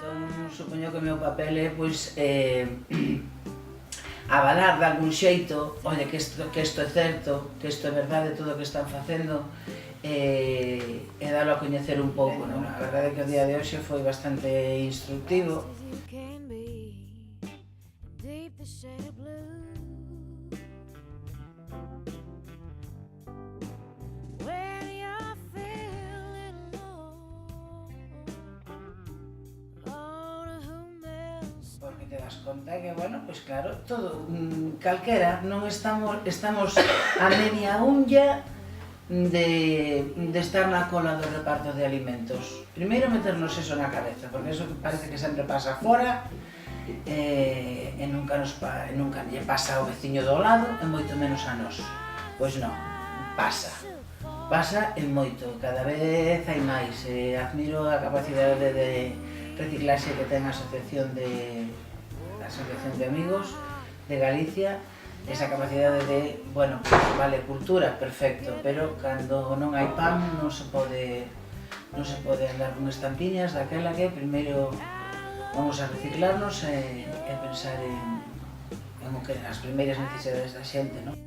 Entón, supoño que o meu papel é, pois, avalar de algún xeito, oye, que isto é certo, que isto é verdade, todo o que están facendo, e dalo a coñecer un pouco, non? A verdade é que o día de hoxe foi bastante instructivo. Porque te das conta que, bueno, pois claro, todo, calquera, non estamos a media unlla de estar na cola do reparto de alimentos. Primeiro meternos eso na cabeza, porque eso parece que sempre pasa fora, e nunca lle pasa ao veciño do lado, e moito menos a nós. Pois non, pasa e moito, cada vez hai máis. Admiro a capacidade de reciclaxe que ten a Asociación de Amigos de Galicia, esa capacidade de, bueno, vale, cultura, perfecto, pero cando non hai pan non se pode andar con estampiñas daquela que primeiro vamos a reciclarnos e pensar en as primeiras necesidades da xente, non?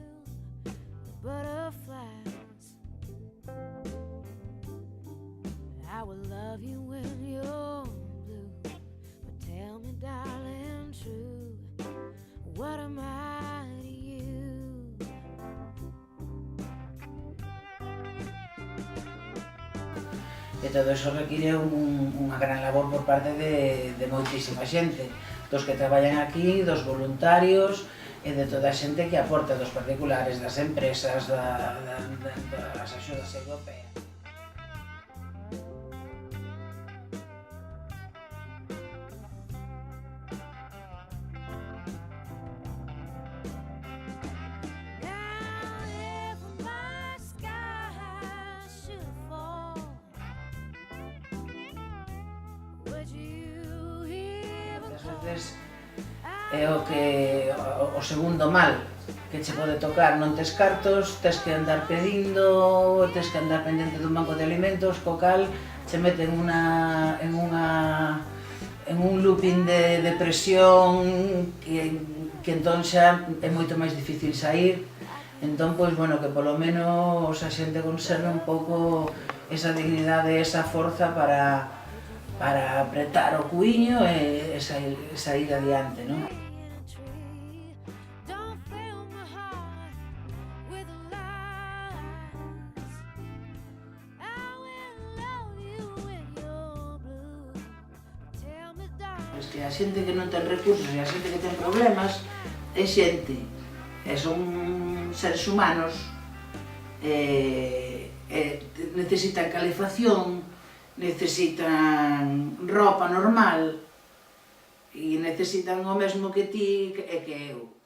E todo iso require unha gran labor por parte de moitísima xente, dos que traballan aquí, dos voluntarios e de toda a xente que aporta, dos particulares, das empresas, das axudas europeas. É o segundo mal que che pode tocar, non tes cartos, tes que andar pedindo, tes que andar pendente dun banco de alimentos, co cal che mete en un looping de depresión que entón xa é moito máis difícil sair. Entón, pois, bueno, que polo menos a xente conserve un pouco esa dignidade, esa forza para apretar o cuiño e sair adiante, non? Pois que a xente que non ten recursos e a xente que ten problemas é xente, son seres humanos, necesitan calefacción, necesitan roupa normal e necesitan o mesmo que ti e que eu.